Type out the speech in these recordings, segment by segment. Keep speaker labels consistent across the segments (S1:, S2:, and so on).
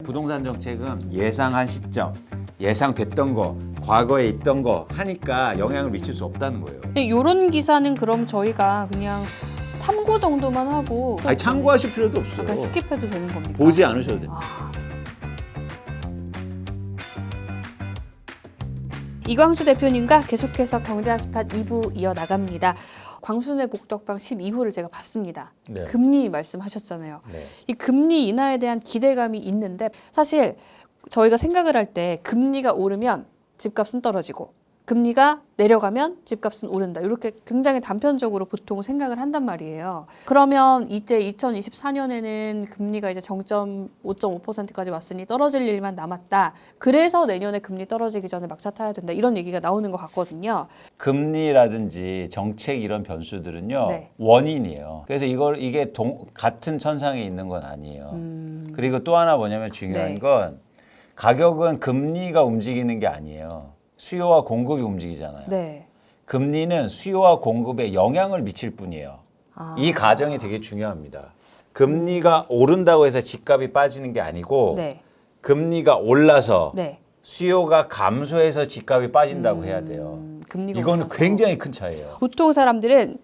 S1: 부동산 정책은 예상한 시점, 예상됐던 거, 과거에 있던 거 하니까 영향을 미칠 수 없다는 거예요.
S2: 이런 기사는 그럼 저희가 그냥 참고 정도만 하고
S1: 아니 참고하실 필요도 없어요.
S2: 그냥 스킵해도 되는 겁니까?
S1: 보지 않으셔도 돼요.
S2: 이광수 대표님과 계속해서 경제핫스팟 2부 이어나갑니다. 광순의 복덕방 12호를 제가 봤습니다.
S1: 네.
S2: 금리 말씀하셨잖아요.
S1: 네.
S2: 이 금리 인하에 대한 기대감이 있는데 사실 저희가 생각을 할 때 금리가 오르면 집값은 떨어지고 금리가 내려가면 집값은 오른다. 이렇게 굉장히 단편적으로 보통 생각을 한단 말이에요. 그러면 이제 2024년에는 금리가 이제 5.5%까지 왔으니 떨어질 일만 남았다. 그래서 내년에 금리 떨어지기 전에 막차 타야 된다. 이런 얘기가 나오는 것 같거든요.
S1: 금리라든지 정책 이런 변수들은요
S2: 네.
S1: 원인이에요. 그래서 이게 같은 천상에 있는 건 아니에요. 그리고 또 하나 뭐냐면 중요한
S2: 네.
S1: 건 가격은 금리가 움직이는 게 아니에요. 수요와 공급이 움직이잖아요.
S2: 네.
S1: 금리는 수요와 공급에 영향을 미칠 뿐이에요. 이 가정이 되게 중요합니다. 금리가 오른다고 해서 집값이 빠지는 게 아니고
S2: 네.
S1: 금리가 올라서
S2: 네.
S1: 수요가 감소해서 집값이 빠진다고 해야 돼요.
S2: 금리가
S1: 이거는
S2: 올라서.
S1: 굉장히 큰 차이예요.
S2: 보통 사람들은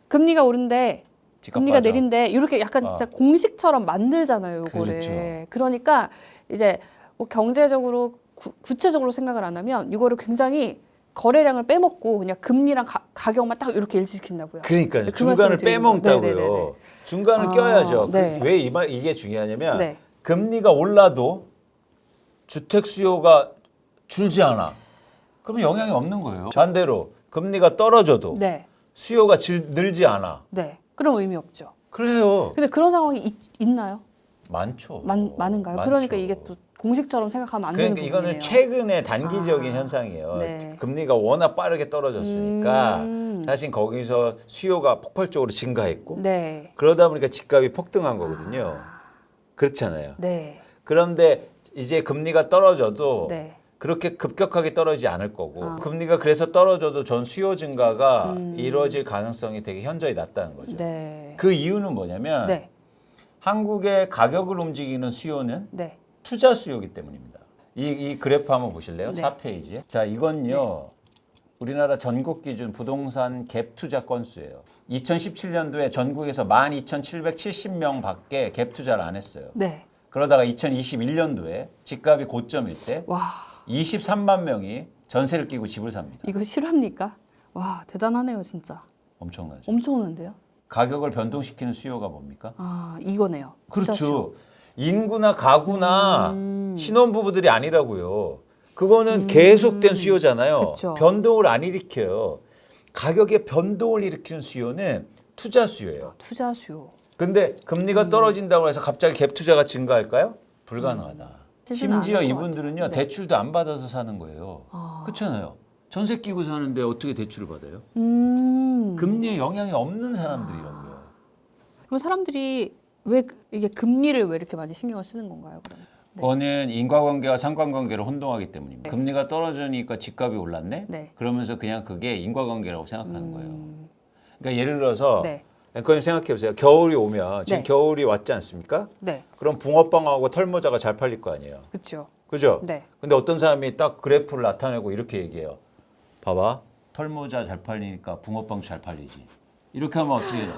S2: 금리가 오른데
S1: 집값
S2: 금리가
S1: 빠져.
S2: 내린데 이렇게 약간 진짜 공식처럼 만들잖아요, 요거를.
S1: 그렇죠.
S2: 그러니까 이제 뭐 경제적으로 구체적으로 생각을 안 하면 이거를 굉장히 거래량을 빼먹고 그냥 금리랑 가격만 딱 이렇게 일치시킨다고요.
S1: 그러니까요.
S2: 그
S1: 중간을
S2: 말씀을 드리는 거예요.
S1: 빼먹다고요.
S2: 네네네네.
S1: 중간을 껴야죠.
S2: 네.
S1: 왜 이게 중요하냐면
S2: 네.
S1: 금리가 올라도 주택 수요가 줄지 않아. 그러면 영향이 없는 거예요. 반대로 금리가 떨어져도
S2: 네.
S1: 수요가 늘지 않아.
S2: 네. 그럼 의미 없죠.
S1: 그래요.
S2: 근데 그런 상황이 있나요?
S1: 많죠.
S2: 많은가요?
S1: 많죠.
S2: 그러니까 이게 또 공식처럼 생각하면 안 되는
S1: 그러니까
S2: 부분이네요.
S1: 이거는 최근의 단기적인 현상이에요.
S2: 네.
S1: 금리가 워낙 빠르게 떨어졌으니까 사실 거기서 수요가 폭발적으로 증가했고
S2: 네.
S1: 그러다 보니까 집값이 폭등한 거거든요. 그렇잖아요.
S2: 네.
S1: 그런데 이제 금리가 떨어져도
S2: 네.
S1: 그렇게 급격하게 떨어지지 않을 거고 금리가 그래서 떨어져도 전 수요 증가가 이루어질 가능성이 되게 현저히 낮다는 거죠.
S2: 네.
S1: 그 이유는 뭐냐면
S2: 네.
S1: 한국의 가격을 움직이는 수요는
S2: 네.
S1: 투자 수요이기 때문입니다. 이 그래프 한번 보실래요?
S2: 네.
S1: 4페이지에. 자, 이건요. 우리나라 전국 기준 부동산 갭 투자 건수예요. 2017년도에 전국에서 12,770명 밖에 갭 투자를 안 했어요.
S2: 네.
S1: 그러다가 2021년도에 집값이 고점일 때
S2: 와,
S1: 23만 명이 전세를 끼고 집을 삽니다.
S2: 이거 실화입니까? 와, 대단하네요, 진짜.
S1: 엄청나죠.
S2: 엄청난데요?
S1: 가격을 변동시키는 수요가 뭡니까?
S2: 아, 이거네요.
S1: 그렇죠. 인구나 가구나 신혼부부들이 아니라고요. 그거는 계속된 수요잖아요.
S2: 그쵸.
S1: 변동을 안 일으켜요. 가격의 변동을 일으키는 수요는 투자 수요예요.
S2: 투자 수요.
S1: 근데 금리가 떨어진다고 해서 갑자기 갭 투자가 증가할까요? 불가능하다.
S2: 시즌은
S1: 심지어
S2: 아닌 것
S1: 이분들은요.
S2: 같아요. 네.
S1: 대출도 안 받아서 사는 거예요.
S2: 아.
S1: 그렇잖아요. 전세 끼고 사는데 어떻게 대출을 받아요?
S2: 음.
S1: 금리에 영향이 없는 사람들이 이런 거예요.
S2: 그럼 사람들이 왜 이게 금리를 왜 이렇게 많이 신경을 쓰는 건가요, 그러면? 네.
S1: 그거는 인과관계와 상관관계를 혼동하기 때문입니다. 금리가 떨어지니까 집값이 올랐네?
S2: 네.
S1: 그러면서 그냥 그게 인과관계라고 생각하는 거예요. 그러니까 예를 들어서
S2: 네.
S1: 앵커님 생각해 보세요. 겨울이 오면 지금
S2: 네.
S1: 겨울이 왔지 않습니까?
S2: 네.
S1: 그럼 붕어빵하고 털모자가 잘 팔릴 거 아니에요.
S2: 그렇죠.
S1: 그죠?
S2: 네.
S1: 근데 어떤 사람이 딱 그래프를 나타내고 이렇게 얘기해요. 봐봐. 털모자 잘 팔리니까 붕어빵 잘 팔리지. 이렇게 하면 어떻게 해요?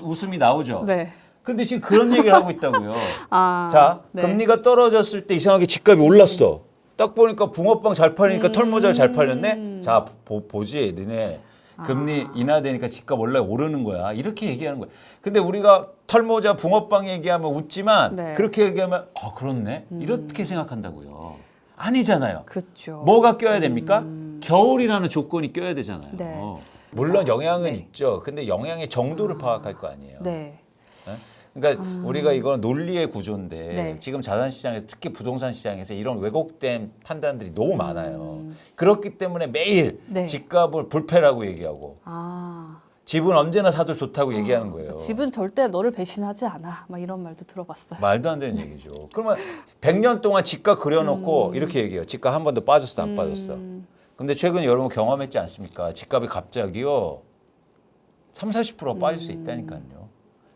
S1: 웃음이 나오죠?
S2: 네.
S1: 근데 지금 그런 얘기를 하고 있다고요.
S2: 아.
S1: 자,
S2: 네.
S1: 금리가 떨어졌을 때 이상하게 집값이 올랐어. 딱 보니까 붕어빵 잘 팔리니까 털모자 잘 팔렸네. 자, 보지, 너네 금리 인하되니까 집값 원래 오르는 거야. 이렇게 얘기하는 거야. 근데 우리가 털모자, 붕어빵 얘기하면 웃지만
S2: 네.
S1: 그렇게 얘기하면 그렇네. 이렇게 생각한다고요. 아니잖아요.
S2: 그렇죠.
S1: 뭐가 껴야 됩니까? 겨울이라는 조건이 껴야 되잖아요.
S2: 네.
S1: 물론 영향은
S2: 네.
S1: 있죠. 근데 영향의 정도를 파악할 거 아니에요.
S2: 네.
S1: 그러니까 우리가 이건 논리의 구조인데
S2: 네.
S1: 지금 자산시장에서 특히 부동산 시장에서 이런 왜곡된 판단들이 너무 많아요. 그렇기 때문에 매일
S2: 네.
S1: 집값을 불패라고 얘기하고
S2: 아.
S1: 집은 언제나 사도 좋다고 얘기하는 거예요.
S2: 집은 절대 너를 배신하지 않아. 막 이런 말도 들어봤어요.
S1: 말도 안 되는 얘기죠. 그러면 100년 동안 집값 그려놓고 이렇게 얘기해요. 집값 한 번도 빠졌어 안 빠졌어. 근데 최근에 여러분 경험했지 않습니까? 집값이 갑자기요 30-40% 빠질 수 있다니까요.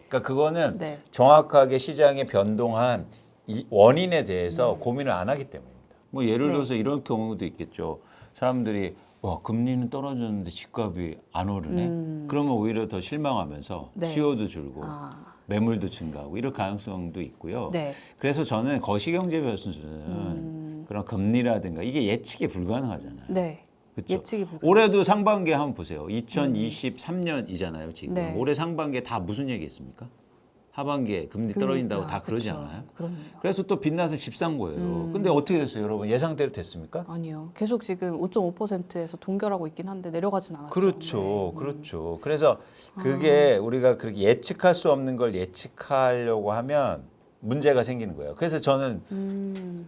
S1: 그러니까 그거는
S2: 네.
S1: 정확하게 시장에 변동한 이 원인에 대해서 고민을 안 하기 때문입니다. 뭐 예를
S2: 네.
S1: 들어서 이런 경우도 있겠죠. 사람들이 와 금리는 떨어졌는데 집값이 안 오르네. 그러면 오히려 더 실망하면서
S2: 네.
S1: 수요도 줄고
S2: 아,
S1: 매물도 증가하고 이럴 가능성도 있고요.
S2: 네.
S1: 그래서 저는 거시경제 교수는 그런 금리라든가 이게 예측이 불가능하잖아요.
S2: 네.
S1: 그쵸?
S2: 예측이 불가능.
S1: 올해도 상반기에 한번 보세요. 2023년이잖아요. 지금
S2: 네.
S1: 올해 상반기에 다 무슨 얘기했습니까? 하반기에 금리 떨어진다고 다 그러지
S2: 그쵸.
S1: 않아요?
S2: 그렇네요.
S1: 그래서 또 빛나서 집 산 거예요. 근데 어떻게 됐어요, 여러분? 예상대로 됐습니까?
S2: 아니요. 계속 지금 5.5%에서 동결하고 있긴 한데 내려가진 않았죠.
S1: 그렇죠,
S2: 네.
S1: 그렇죠. 그래서 그게 우리가 그렇게 예측할 수 없는 걸 예측하려고 하면 문제가 생기는 거예요. 그래서 저는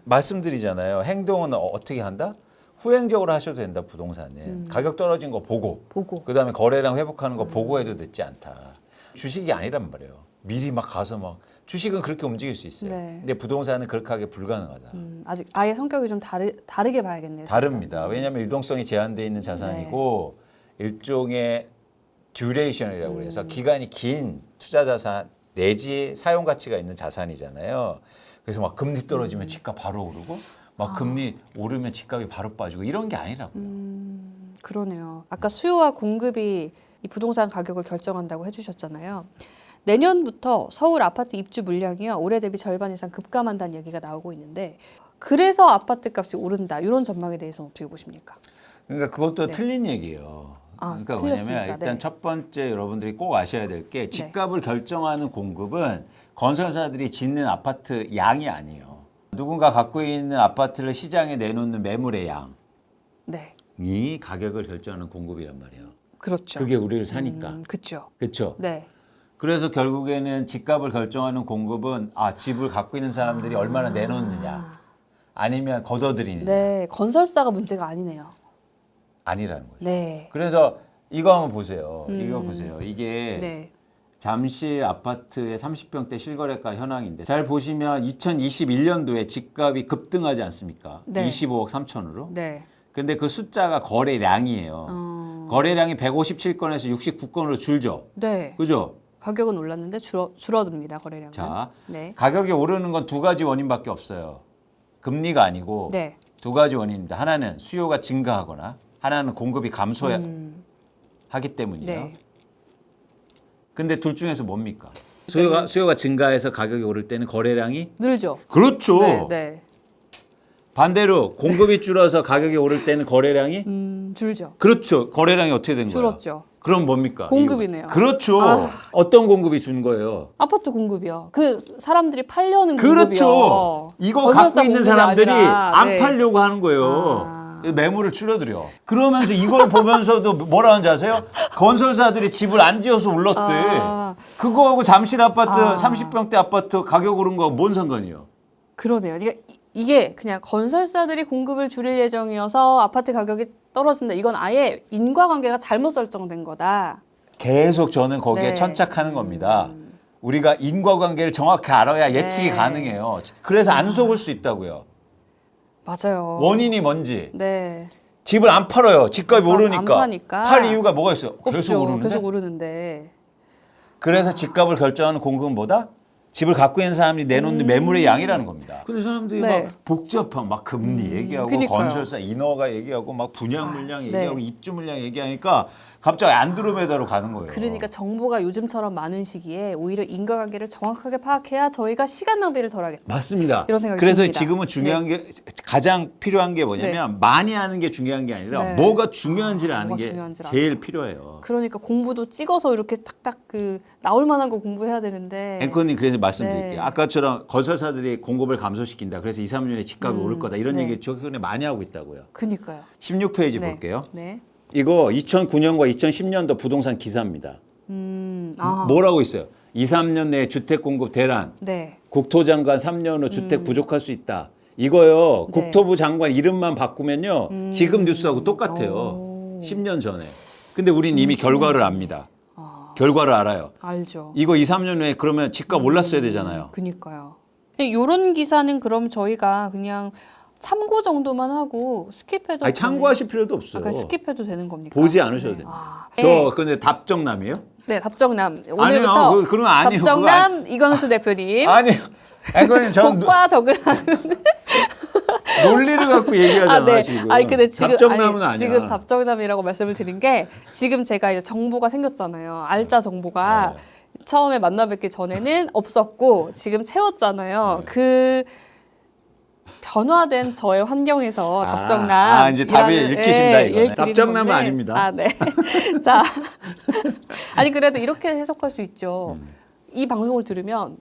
S1: 말씀드리잖아요. 행동은 어떻게 한다? 후행적으로 하셔도 된다, 부동산은. 가격 떨어진 거 보고, 그다음에 거래량 회복하는 거 보고 해도 늦지 않다. 주식이 아니란 말이에요. 미리 막 가서 막 주식은 그렇게 움직일 수 있어요.
S2: 네.
S1: 근데 부동산은 그렇게 하기 불가능하다.
S2: 아직 아예 성격이 좀 다르게 봐야겠네요.
S1: 다릅니다. 왜냐하면 유동성이 제한되어 있는 자산이고 일종의 듀레이션이라고 해서 기간이 긴 투자 자산 내지 사용 가치가 있는 자산이잖아요. 그래서 막 금리 떨어지면 집값 바로 오르고 막 금리 오르면 집값이 바로 빠지고 이런 게 아니라고요.
S2: 그러네요. 아까 수요와 공급이 이 부동산 가격을 결정한다고 해주셨잖아요. 내년부터 서울 아파트 입주 물량이요 올해 대비 절반 이상 급감한다는 얘기가 나오고 있는데 그래서 아파트 값이 오른다 이런 전망에 대해서는 어떻게 보십니까?
S1: 그러니까 그것도
S2: 네.
S1: 틀린 얘기예요.
S2: 아,
S1: 그러니까
S2: 틀렸습니까?
S1: 뭐냐면 일단
S2: 네.
S1: 첫 번째 여러분들이 꼭 아셔야 될 게 집값을 결정하는 공급은 건설사들이 짓는 아파트 양이 아니에요. 누군가 갖고 있는 아파트를 시장에 내놓는 매물의 양이
S2: 네,
S1: 가격을 결정하는 공급이란 말이에요.
S2: 그렇죠.
S1: 그게 우리를 사니까.
S2: 그렇죠.
S1: 그렇죠.
S2: 네,
S1: 그래서 결국에는 집값을 결정하는 공급은 집을 갖고 있는 사람들이 얼마나 내놓느냐 아니면 걷어들이느냐
S2: 네, 건설사가 문제가 아니네요.
S1: 아니라는 거죠.
S2: 네,
S1: 그래서 이거 한번 보세요. 이거 보세요. 이게
S2: 네,
S1: 잠실 아파트의 30평대 실거래가 현황인데 잘 보시면 2021년도에 집값이 급등하지 않습니까?
S2: 네.
S1: 25억 3천으로.
S2: 네.
S1: 근데 그 숫자가 거래량이에요. 거래량이 157건에서 69건으로 줄죠.
S2: 네.
S1: 그죠?
S2: 가격은 올랐는데 줄어듭니다 거래량은.
S1: 자,
S2: 네,
S1: 가격이 오르는 건 두 가지 원인밖에 없어요. 금리가 아니고
S2: 네,
S1: 두 가지 원인입니다. 하나는 수요가 증가하거나 하나는 공급이 감소하기 때문이에요.
S2: 네.
S1: 근데 둘 중에서 뭡니까? 수요가 증가해서 가격이 오를 때는 거래량이
S2: 늘죠.
S1: 그렇죠.
S2: 네, 네.
S1: 반대로 공급이 줄어서 가격이 오를 때는 거래량이
S2: 줄죠.
S1: 그렇죠. 거래량이 어떻게 된 거예요?
S2: 줄었죠.
S1: 그럼 뭡니까?
S2: 공급이네요.
S1: 이유가? 그렇죠.
S2: 아.
S1: 어떤 공급이 준 거예요?
S2: 아파트 공급이요. 그 사람들이 팔려는
S1: 그렇죠.
S2: 공급이요.
S1: 이거
S2: 건설사
S1: 갖고 있는
S2: 공급이
S1: 사람들이
S2: 아니라,
S1: 안
S2: 네.
S1: 팔려고 하는 거예요.
S2: 아.
S1: 매물을 줄여들여. 그러면서 이걸 보면서도 뭐라 하는지 아세요? 건설사들이 집을 안 지어서 올랐대.
S2: 아.
S1: 그거하고 잠실 아파트 30평대 아파트 가격 오른 거 뭔 상관이에요?
S2: 그러네요. 그러니까 이게 그냥 건설사들이 공급을 줄일 예정이어서 아파트 가격이 떨어진다. 이건 아예 인과관계가 잘못 설정된 거다.
S1: 계속 저는 거기에
S2: 네.
S1: 천착하는 겁니다. 우리가 인과관계를 정확히 알아야 예측이
S2: 네.
S1: 가능해요. 그래서 안 속을 수 있다고요.
S2: 맞아요.
S1: 원인이 뭔지.
S2: 네.
S1: 집을 안 팔아요. 집값이
S2: 안
S1: 오르니까.
S2: 파니까.
S1: 팔 이유가 뭐가 있어요? 계속
S2: 없죠.
S1: 오르는데.
S2: 계속 오르는데.
S1: 그래서 집값을 결정하는 공급은 뭐다? 집을 갖고 있는 사람이 내놓는 매물의 양이라는 겁니다. 근데 사람들이
S2: 네.
S1: 막 복잡한 막 금리 얘기하고
S2: 그러니까요.
S1: 건설사 인허가 얘기하고 막 분양 물량 얘기하고
S2: 네.
S1: 입주 물량 얘기하니까 갑자기 안드로메다로 가는 거예요.
S2: 그러니까 정보가 요즘처럼 많은 시기에 오히려 인과관계를 정확하게 파악해야 저희가 시간 낭비를 덜하겠다.
S1: 맞습니다.
S2: 이런 생각이
S1: 그래서
S2: 듭니다.
S1: 지금은 중요한 게 가장 필요한 게 뭐냐면 많이 하는 게 중요한 게 아니라
S2: 네.
S1: 뭐가 중요한지를 아는
S2: 뭐가
S1: 게
S2: 중요한지를
S1: 제일 필요해요.
S2: 그러니까 공부도 찍어서 이렇게 탁탁 그 나올 만한 거 공부해야 되는데.
S1: 앵커님 그래서 말씀드릴게요.
S2: 네.
S1: 아까처럼 건설사들이 공급을 감소시킨다. 그래서 2, 3년에 집값이 오를 거다. 이런
S2: 네.
S1: 얘기 최근에 많이 하고 있다고요.
S2: 그니까요.
S1: 16페이지
S2: 네.
S1: 볼게요.
S2: 네.
S1: 이거 2009년과 2010년도 부동산 기사입니다. 뭐라고 있어요? 2, 3년 내에 주택 공급 대란.
S2: 네.
S1: 국토장관 3년 후 주택 부족할 수 있다. 이거요.
S2: 네.
S1: 국토부 장관 이름만 바꾸면요. 지금 뉴스하고 똑같아요.
S2: 오.
S1: 10년 전에. 근데 우린 이미 결과를 압니다. 결과를 알아요.
S2: 알죠.
S1: 이거 2, 3년 후에 그러면 집값 올랐어야 되잖아요.
S2: 그니까요. 이런 기사는 그럼 저희가 그냥 참고 정도만 하고 스킵해도
S1: 아니 참고하실 필요도 없어요.
S2: 아까 스킵해도 되는 겁니까?
S1: 보지 않으셔도 됩니다.
S2: 아.
S1: 저 근데 답정남이에요?
S2: 네, 답정남.
S1: 아니요.
S2: 오늘부터
S1: 그러면 아니에요.
S2: 답정남 이광수 대표님.
S1: 아니 그건 전
S2: 복과 덕을 하는.
S1: 논리를 갖고 얘기하잖아
S2: 네.
S1: 지금.
S2: 아니 근데 지금
S1: 답정남은 아니야.
S2: 지금 답정남이라고 말씀을 드린 게 지금 제가 이제 정보가 생겼잖아요. 알짜 정보가
S1: 네.
S2: 처음에 만나 뵙기 전에는 없었고 지금 채웠잖아요.
S1: 네.
S2: 그 변화된 저의 환경에서 답정남.
S1: 이제 답이 읽히신다 이거. 답정남은 아닙니다.
S2: 아 네. 자, 아니 그래도 이렇게 해석할 수 있죠. 이 방송을 들으면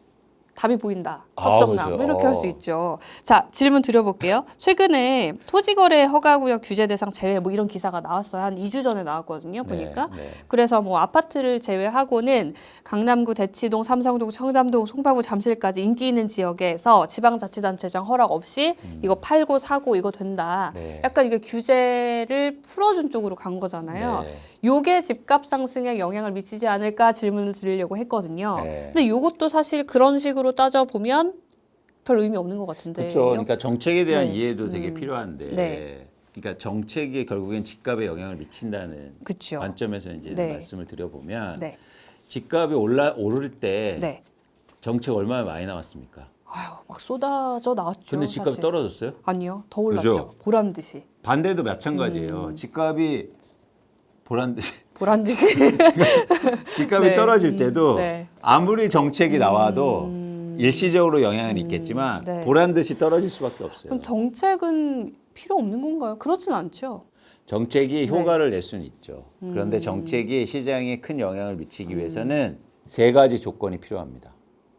S2: 답이 보인다. 답정남
S1: 그렇죠.
S2: 이렇게 할 수 있죠. 자, 질문 드려볼게요. 최근에 토지거래 허가구역 규제 대상 제외 뭐 이런 기사가 나왔어요. 한 2주 전에 나왔거든요. 보니까.
S1: 네.
S2: 그래서 뭐 아파트를 제외하고는 강남구, 대치동, 삼성동, 청담동, 송파구, 잠실까지 인기 있는 지역에서 지방자치단체장 허락 없이 이거 팔고 사고 이거 된다.
S1: 네.
S2: 약간 이게 규제를 풀어준 쪽으로 간 거잖아요.
S1: 네.
S2: 요게 집값 상승에 영향을 미치지 않을까 질문을 드리려고 했거든요.
S1: 네.
S2: 근데 요것도 사실 그런 식으로 따져보면 별 의미 없는 것 같은데.
S1: 그렇죠. 그러니까 정책에 대한
S2: 네.
S1: 이해도 되게 필요한데.
S2: 네.
S1: 그러니까 정책이 결국엔 집값에 영향을 미친다는
S2: 그쵸.
S1: 관점에서 이제
S2: 네.
S1: 말씀을 드려보면
S2: 네.
S1: 집값이 오를 때
S2: 네.
S1: 정책 얼마나 많이 나왔습니까?
S2: 아유, 막 쏟아져 나왔죠.
S1: 근데 집값이
S2: 사실.
S1: 떨어졌어요?
S2: 아니요. 더 올랐죠.
S1: 그죠?
S2: 보란 듯이.
S1: 반대도 마찬가지예요. 집값이 보란 듯이
S2: 보란 듯이.
S1: 집값이
S2: 네.
S1: 떨어질 때도
S2: 네.
S1: 아무리 정책이 나와도 일시적으로 영향은 있겠지만
S2: 네.
S1: 보란 듯이 떨어질 수밖에 없어요.
S2: 그럼 정책은 필요 없는 건가요? 그렇진 않죠.
S1: 정책이
S2: 네.
S1: 효과를 낼 수는 있죠. 그런데 정책이 시장에 큰 영향을 미치기 위해서는 세 가지 조건이 필요합니다.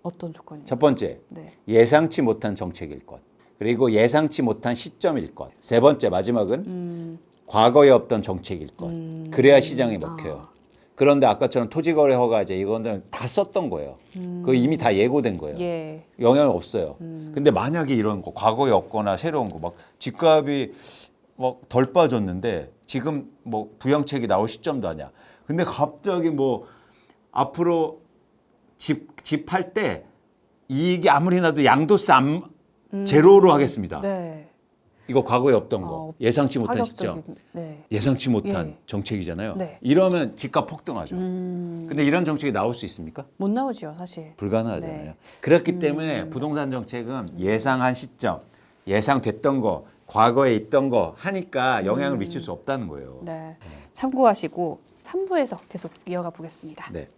S2: 어떤 조건이요?
S1: 첫 번째,
S2: 네.
S1: 예상치 못한 정책일 것. 그리고 예상치 못한 시점일 것. 세 번째, 마지막은 과거에 없던 정책일 것. 그래야 시장에 먹혀요. 그런데 아까처럼 토지거래 허가제 이거는 다 썼던 거예요. 그거 이미 다 예고된 거예요.
S2: 예.
S1: 영향 없어요. 근데 만약에 이런 거 과거에 없거나 새로운 거 막 집값이 막 덜 빠졌는데 지금 뭐 부양책이 나올 시점도 아니야. 근데 갑자기 뭐 앞으로 집 할 때 이익이 아무리 나도 양도세 제로로 하겠습니다.
S2: 네.
S1: 이거 과거에 없던 거 예상치 못한 시점.
S2: 파격적인, 네.
S1: 예상치 못한
S2: 예.
S1: 정책이잖아요.
S2: 네.
S1: 이러면 집값 폭등하죠. 근데 이런 정책이 나올 수 있습니까?
S2: 못 나오죠, 사실.
S1: 불가능하잖아요.
S2: 네.
S1: 그렇기 때문에 부동산 정책은 예상한 시점, 예상됐던 거, 과거에 있던 거 하니까 영향을 미칠 수 없다는 거예요.
S2: 네. 참고하시고 3부에서 계속 이어가 보겠습니다.
S1: 네.